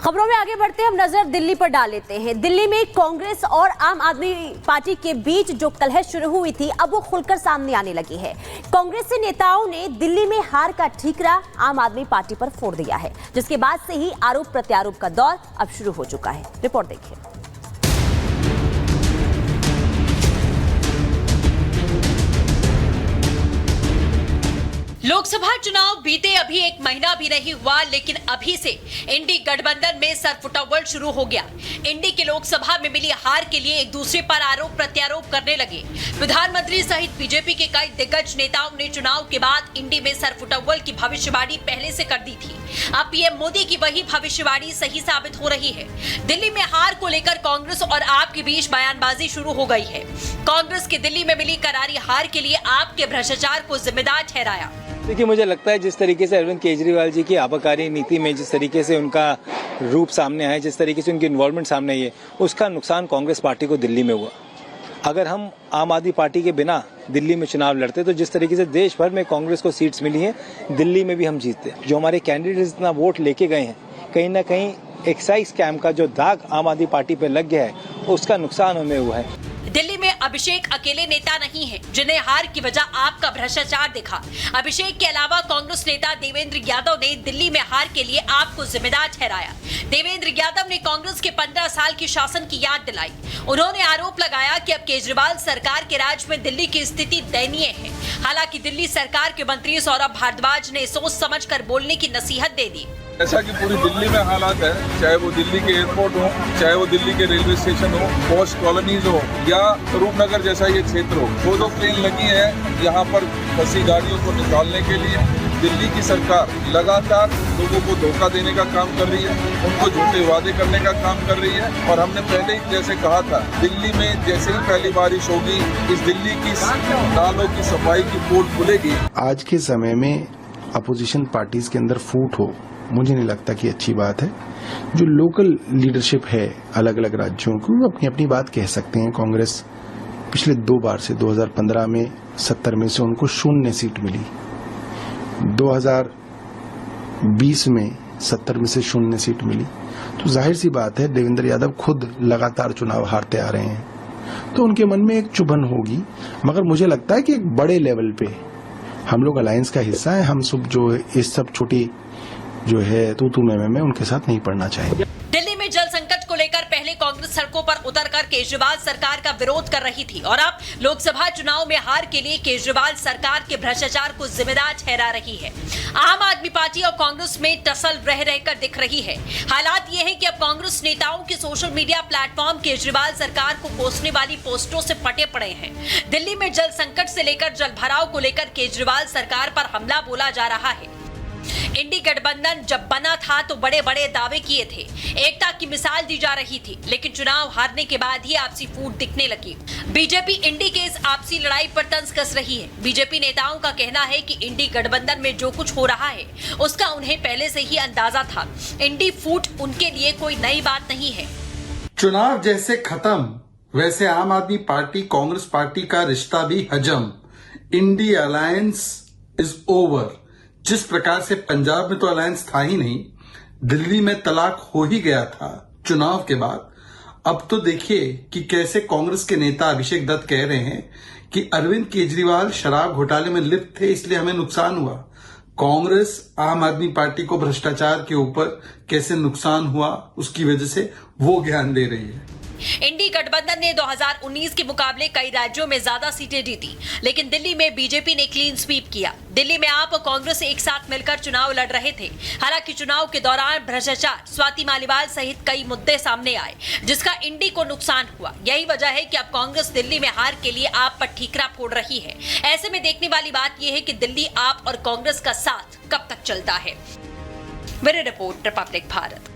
खबरों में आगे बढ़ते हम नजर दिल्ली पर डाल लेते हैं। दिल्ली में कांग्रेस और आम आदमी पार्टी के बीच जो कलह शुरू हुई थी अब वो खुलकर सामने आने लगी है। कांग्रेसी नेताओं ने दिल्ली में हार का ठीकरा आम आदमी पार्टी पर फोड़ दिया है, जिसके बाद से ही आरोप प्रत्यारोप का दौर अब शुरू हो चुका है। रिपोर्ट देखिए। लोकसभा चुनाव बीते अभी एक महीना भी नहीं हुआ, लेकिन अभी से इंडी गठबंधन में सरफुटअव्वल शुरू हो गया। इंडी के लोकसभा में मिली हार के लिए एक दूसरे पर आरोप प्रत्यारोप करने लगे। प्रधानमंत्री सहित बीजेपी के कई दिग्गज नेताओं ने चुनाव के बाद इंडी में सरफुटअव्वल की भविष्यवाणी पहले से कर दी थी। अब पीएम मोदी की वही भविष्यवाणी सही साबित हो रही है। दिल्ली में हार को लेकर कांग्रेस और आप के बीच बयानबाजी शुरू हो गई है। कांग्रेस की दिल्ली में मिली करारी हार के लिए आप के भ्रष्टाचार को जिम्मेदार ठहराया। देखिए, मुझे लगता है जिस तरीके से अरविंद केजरीवाल जी की आबकारी नीति में जिस तरीके से उनका रूप सामने आया, जिस तरीके से उनकी इन्वॉल्वमेंट सामने आई है, उसका नुकसान कांग्रेस पार्टी को दिल्ली में हुआ। अगर हम आम आदमी पार्टी के बिना दिल्ली में चुनाव लड़ते तो जिस तरीके से देश भर में कांग्रेस को सीट्स मिली हैं, दिल्ली में भी हम जीतते। जो हमारे कैंडिडेट इतना वोट लेके गए हैं, कहीं ना कहीं एक्साइज स्कैम का जो दाग आम आदमी पार्टी पे लग गया है, उसका नुकसान हमें हुआ है। दिल्ली में अभिषेक अकेले नेता नहीं है जिन्हें हार की वजह आपका भ्रष्टाचार दिखा। अभिषेक के अलावा कांग्रेस नेता देवेंद्र यादव ने दिल्ली में हार के लिए आपको जिम्मेदार ठहराया। देवेंद्र यादव ने कांग्रेस के 15 साल की शासन की याद दिलाई। उन्होंने आरोप लगाया कि अब केजरीवाल सरकार के राज में दिल्ली की स्थिति दयनीय है। हालांकि दिल्ली सरकार के मंत्री सौरभ भारद्वाज ने सोच समझकर बोलने की नसीहत दे दी। ऐसा कि पूरी दिल्ली में हालात है, चाहे वो दिल्ली के एयरपोर्ट हो, चाहे वो दिल्ली के रेलवे स्टेशन हो, पॉश कॉलोनीज हो या रूपनगर जैसा ये क्षेत्र हो, 2 ट्रेन लगी है यहाँ पर फंसी गाड़ियों को निकालने के लिए। दिल्ली की सरकार लगातार लोगों को धोखा देने का काम कर रही है, उनको झूठे वादे करने का काम कर रही है। और हमने पहले ही जैसे कहा था, दिल्ली में जैसे ही पहली बारिश होगी, इस दिल्ली की नालों की सफाई की पोल खुलेगी। आज के समय में अपोजिशन पार्टीज के अंदर फूट हो, मुझे नहीं लगता कि अच्छी बात है। जो लोकल लीडरशिप है अलग अलग राज्यों की, वो अपनी अपनी बात कह सकते हैं। कांग्रेस पिछले 2 बार से 2015 में 70 में से उनको 0 सीट मिली, 2020 में 70 में से 0 सीट मिली। तो जाहिर सी बात है, देवेंद्र यादव खुद लगातार चुनाव हारते आ रहे हैं, तो उनके मन में एक चुभन होगी। मगर मुझे लगता है कि एक बड़े लेवल पे हम लोग अलायंस का हिस्सा है। हम सब जो इस सब छोटी जो है तू में उनके साथ नहीं पड़ना चाहिए। दिल्ली में जल संकट को लेकर पहले कांग्रेस सड़कों पर उतरकर केजरीवाल सरकार का विरोध कर रही थी और अब लोकसभा चुनाव में हार के लिए केजरीवाल सरकार के भ्रष्टाचार को जिम्मेदार ठहरा रही है। आम आदमी पार्टी और कांग्रेस में टसल रह रहकर दिख रही है। हालात ये है कि अब कांग्रेस नेताओं के सोशल मीडिया प्लेटफॉर्म केजरीवाल सरकार को कोसने वाली पोस्टरों से फटे पड़े हैं। दिल्ली में जल संकट से लेकर जल भराव को लेकर केजरीवाल सरकार पर हमला बोला जा रहा है। इंडी गठबंधन जब बना था तो बड़े बड़े दावे किए थे, एकता की मिसाल दी जा रही थी, लेकिन चुनाव हारने के बाद ही आपसी फूट दिखने लगी। बीजेपी इंडी के इस आपसी लड़ाई पर तंज कस रही है। बीजेपी नेताओं का कहना है कि इंडी गठबंधन में जो कुछ हो रहा है उसका उन्हें पहले से ही अंदाजा था। इंडी फूट उनके लिए कोई नई बात नहीं है। चुनाव जैसे खत्म वैसे आम आदमी पार्टी कांग्रेस पार्टी का रिश्ता भी हजम। INDI alliance is over. जिस प्रकार से पंजाब में तो अलायंस था ही नहीं, दिल्ली में तलाक हो ही गया था चुनाव के बाद, अब तो देखिए कि कैसे कांग्रेस के नेता अभिषेक दत्त कह रहे हैं कि अरविंद केजरीवाल शराब घोटाले में लिप्त थे, इसलिए हमें नुकसान हुआ। कांग्रेस आम आदमी पार्टी को भ्रष्टाचार के ऊपर कैसे नुकसान हुआ उसकी वजह से वो ज्ञान दे रही है। इंडी गठबंधन ने 2019 के मुकाबले कई राज्यों में ज्यादा सीटें जीती, लेकिन दिल्ली में बीजेपी ने क्लीन स्वीप किया। दिल्ली में आप और कांग्रेस एक साथ मिलकर चुनाव लड़ रहे थे। हालांकि चुनाव के दौरान भ्रष्टाचार, स्वाति मालीवाल सहित कई मुद्दे सामने आए, जिसका इंडी को नुकसान हुआ। यही वजह है कि अब कांग्रेस दिल्ली में हार के लिए आप पर ठीकरा फोड़ रही है। ऐसे में देखने वाली बात यह है कि दिल्ली आप और कांग्रेस का साथ कब तक चलता है। Bureau report, Republic Bharat.